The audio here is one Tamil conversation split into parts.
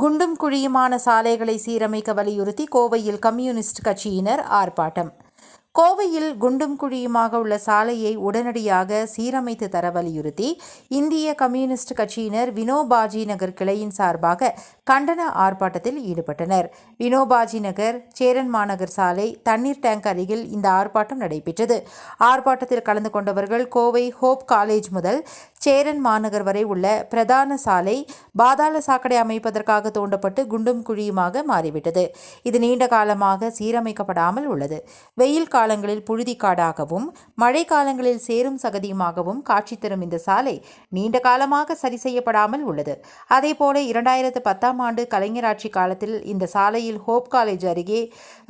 குண்டும் குழியுமான சாலைகளை சீரமைக்க வலியுறுத்தி கோவையில் கம்யூனிஸ்ட் கட்சியினர் ஆர்ப்பாட்டம். கோவையில் குண்டும் குழியுமாக உள்ள சாலையை உடனடியாக சீரமைத்து தர வலியுறுத்தி இந்திய கம்யூனிஸ்ட் கட்சியினர் வினோபாஜி நகர் கிளையின் சார்பாக கண்டன ஆர்ப்பாட்டத்தில் ஈடுபட்டனர். வினோபாஜி நகர், சேரன் மாநகர் சாலை, தண்ணீர் டேங்க் அருகில் இந்த ஆர்ப்பாட்டம் நடைபெற்றது. ஆர்ப்பாட்டத்தில் கலந்து கொண்டவர்கள் கோவை ஹோப் காலேஜ் முதல் சேரன் மாநகர் வரை உள்ள பிரதான சாலை பாதாள சாக்கடை அமைப்பதற்காக தோண்டப்பட்டு குண்டும் குழியுமாக மாறிவிட்டது. இது நீண்ட காலமாக சீரமைக்கப்படாமல் உள்ளது. வெயில் காலங்களில் புழுதிக்காடாகவும் மழை காலங்களில் சேரும் சகதியுமாகவும் காட்சி தரும் இந்த சாலை நீண்ட காலமாக சரி செய்யப்படாமல் உள்ளது. அதேபோல 2010ஆம் ஆண்டு கலைஞர் ஆட்சி காலத்தில் இந்த சாலையில் ஹோப் காலேஜ் அருகே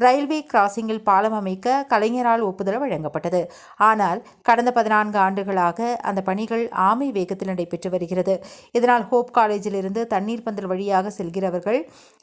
ரயில்வே கிராசிங்கில் பாலம் அமைக்க கலைஞரால் ஒப்புதல் வழங்கப்பட்டது. ஆனால் கடந்த 14 ஆண்டுகளாக அந்த பணிகள் ஆமை வேகத்தில் நடைபெற்று வருகிறது. இதனால் ஹோப் காலேஜில் இருந்து தண்ணீர் பந்தல் வழியாக செல்கிறவர்கள்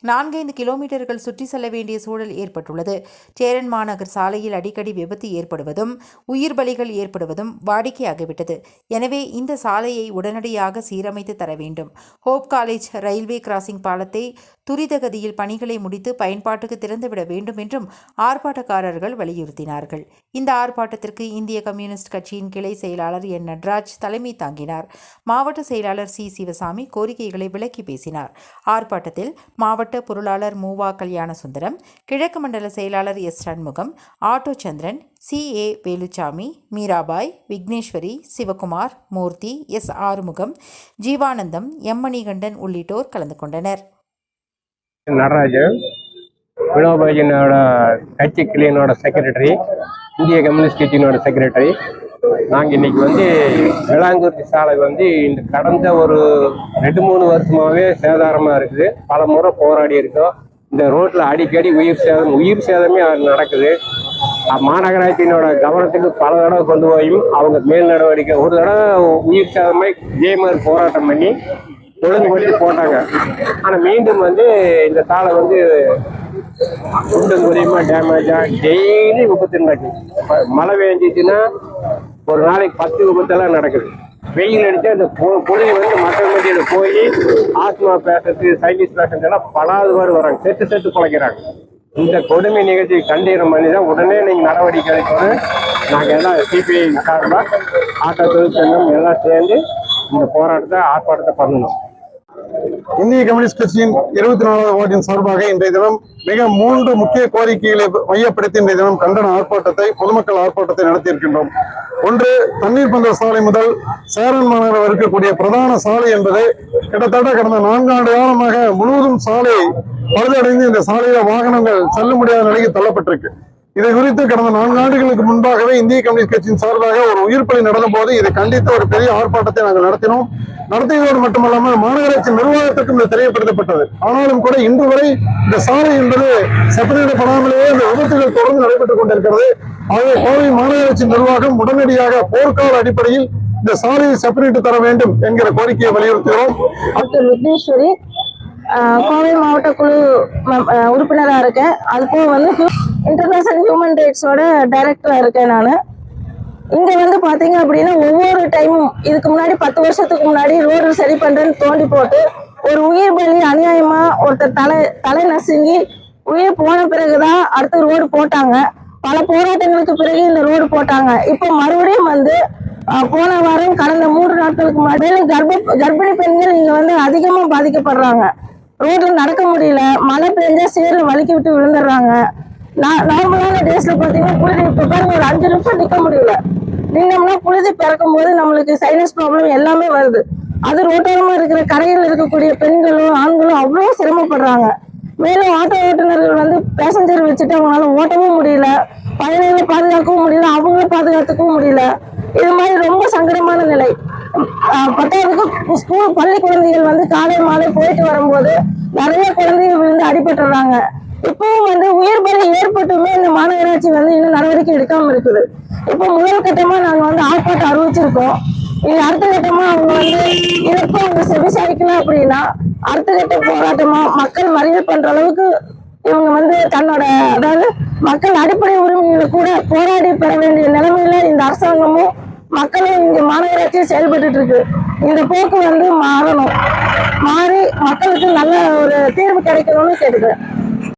4-5 கிலோமீட்டர்கள் சுற்றி செல்ல வேண்டிய சூழல் ஏற்பட்டுள்ளது. சேரன் மாநகர் சாலையில் அடிக்கடி விபத்து ஏற்படுவதும் உயிர் பலிகள் ஏற்படுவதும் வாடிக்கையாகிவிட்டது. எனவே இந்த சாலையை உடனடியாக சீரமைத்து தர வேண்டும். ஹோப் காலேஜ் ரயில்வே கிராசிங் பாலத்தை துரிதகதியில் பணிகளை முடித்து பயன்பாட்டுக்கு திறந்துவிட வேண்டும் என்றும் ஆர்ப்பாட்டக்காரர்கள் வலியுறுத்தினார்கள். இந்த ஆர்ப்பாட்டத்திற்கு இந்திய கம்யூனிஸ்ட் கட்சியின் கிளை செயலாளர் என் நடராஜ் தலைமை தாங்கினார். மாவட்ட செயலாளர் சி சிவசாமி கோரிக்கைகளை விளக்கி பேசினார். ஆர்ப்பாட்டத்தில் மாவட்ட பொருளாளர் மூவா கல்யாணசுந்தரம், கிழக்கு மண்டல செயலாளர் S Shanmugam, auto Chandran, C A Veluchamy, Meerabai, Vigneshwari, Sivakumar, Murthy, S Arumugam, Jeevanandam, M Manikandan உள்ளிட்டோர் கலந்து கொண்டனர். நடராஜன் வினோபாஜினோட கட்சி கிளையினோட செக்ரட்டரி, இந்திய கம்யூனிஸ்ட் கட்சியினோட செக்ரட்டரி. நாங்கள் இன்னைக்கு வேளாங்குறிச்சி சாலை இந்த கடந்த ஒரு 2-3 வருஷமாகவே சேதாரமாக இருக்குது. பல முறை போராடி இருக்கோம். இந்த ரோட்டில் அடிக்கடி உயிர் சேதமே நடக்குது. மாநகராட்சியினோட கவனத்துக்கு பல தடவை கொண்டு போயும் அவங்க மேல் நடவடிக்கை, ஒரு தடவை உயிர் சேதமாய் இதே போராட்டம் பண்ணி ஒழுங்குபடுத்தி போட்டாங்க. ஆனால் மீண்டும் இந்த சாலை குண்டும் குறையுமா டேமேஜா டெய்லி விபத்து நடக்குது. மழை பெஞ்சிச்சுன்னா ஒரு நாளைக்கு 10 விபத்தெல்லாம் நடக்குது. வெயில் அடிச்சா இந்த பொழி மக்கள் மத்தியில் போய் ஆஸ்மா பேஷண்ட், சைனீஸ் பேஷண்ட் எல்லாம் பலாதுபாடு வராங்க, செத்து குலைக்கிறாங்க. இந்த கொடுமை நிகழ்ச்சி கண்டீரம் பண்ணி தான் உடனே நீங்கள் நடவடிக்கை எடுக்கணும். நாங்கள் எல்லாம் சிபிஐ சார்பாக ஆட்டோ தொழிற்சங்கம் எல்லாம் சேர்ந்து இந்த ஆர்ப்பாட்டத்தை பண்ணணும். இந்திய கம்யூனிஸ்ட் கட்சியின் 24வது வார்டின் சார்பாக இன்றைய தினம் மிக 3 முக்கிய கோரிக்கைகளை மையப்படுத்தி இன்றைய தினம் கண்டன ஆர்ப்பாட்டத்தை, பொதுமக்கள் ஆர்ப்பாட்டத்தை நடத்தியிருக்கின்றோம். ஒன்று, தண்ணீர் பந்தல் சாலை முதல் சேரன் மாநகர் இருக்கக்கூடிய பிரதான சாலை என்பது கிட்டத்தட்ட கடந்த 4 ஆண்டு காலமாக முழுவதும் சாலை பழுதடைந்து இந்த சாலையில வாகனங்கள் செல்ல முடியாத நிலைக்கு தள்ளப்பட்டிருக்கு. இதை குறித்து கடந்த 4 ஆண்டுகளுக்கு முன்பாகவே இந்திய கம்யூனிஸ்ட் கட்சியின் சார்பாக ஒரு உயிர் பலி நடந்த போது இதை கண்டித்து ஒரு பெரிய ஆர்ப்பாட்டத்தை நாங்கள் நடத்தினோம். நடத்தியதோடு மட்டுமல்லாமல் மாநகராட்சி நிர்வாகத்திற்கும் இது தெரியப்படுத்தப்பட்டது. ஆனாலும் கூட இன்று வரை இந்த சாலை என்பது செப்பனிடப்படாமலேயே இந்த விபத்துகள் தொடர்ந்து நடைபெற்றுக் கொண்டிருக்கிறது. ஆகவே கோவை மாநகராட்சி நிர்வாகம் உடனடியாக போர்க்கால அடிப்படையில் இந்த சாலையை செப்பனிட்டு தர வேண்டும் என்கிற கோரிக்கையை வலியுறுத்துகிறோம். விக்னேஸ்வரி, கோவை மாவட்ட குழு உறுப்பினராக இருக்கேன். அதுபோக இன்டர்நேஷனல் ஹியூமன் ரைட்ஸோட டைரக்டரா இருக்கேன். நான் இங்க பாத்தீங்க அப்படின்னா ஒவ்வொரு டைமும் இதுக்கு முன்னாடி 10 வருஷத்துக்கு முன்னாடி ரோடு சரி பண்றேன்னு தோண்டி போட்டு ஒரு உயிர் பலி அநியாயமா ஒருத்தர் தலை நசுங்கி உயிர் போன பிறகுதான் அடுத்த ரோடு போட்டாங்க. பல போராட்டங்களுக்கு பிறகு இந்த ரோடு போட்டாங்க. இப்போ மறுபடியும் போன வாரம் கடந்த 3 நாட்களுக்கு முன்னாடி கர்ப்பிணி பெண்கள் இங்க அதிகமா பாதிக்கப்படுறாங்க. ரோட்ல நடக்க முடியல, மழை பெஞ்சா சேறு வலிக்கி விட்டு விழுந்துடுறாங்க. நார்மலான டேஸ்ல பாத்தீங்கன்னா புழுதி இப்ப பாருங்க ஒரு 5 நிமிஷம் நிக்க முடியல. நின்னோம்னா புழுதி பிறக்கும் போது நம்மளுக்கு சைனஸ் ப்ராப்ளம் எல்லாமே வருது. அது ரோட்டோரமா இருக்கிற கரையில் இருக்கக்கூடிய பெண்களும் ஆண்களும் அவ்வளவு சிரமப்படுறாங்க. மேலும் ஆட்டோ ஓட்டுநர்கள் பேசஞ்சர் வச்சுட்டு அவங்களால ஓட்டவும் முடியல, பயணிகளை பாதுகாக்கவும் முடியல, அவங்கள பாதுகாத்துக்கவும் முடியல. இது மாதிரி ரொம்ப சங்கடமான நிலை. 10ஆவதுக்கு ஸ்கூல் பள்ளி குழந்தைகள் காலை மாலை போயிட்டு வரும்போது நிறைய குழந்தைகள் அடிபட்டுறாங்க. இப்பவும் உயிர் பலி ஏற்பட்டுமே இந்த மாநகராட்சி இன்னும் நடவடிக்கை எடுக்காம இருக்குது. இப்போ முதல் கட்டமா நாங்க ஆர்ப்பாட்டம் அறிவிச்சிருக்கோம். இது அடுத்த கட்டமா அவங்க இதற்கு அவங்க செவிசாய்க்கல அப்படின்னா அடுத்த கட்ட போராட்டமா மக்கள் மறியல் பண்ற அளவுக்கு இவங்க தன்னோட அதாவது மக்கள் அடிப்படை உரிமைகளை கூட போராடி பெற வேண்டிய நிலைமையில இந்த அரசாங்கமும் மக்களும் இங்க மாநகராட்சியும் செயல்பட்டு இருக்கு. இந்த போக்கு மாறணும். மாறி மக்களுக்கு நல்ல ஒரு தீர்வு கிடைக்கணும்னு கேட்டுக்கிறேன்.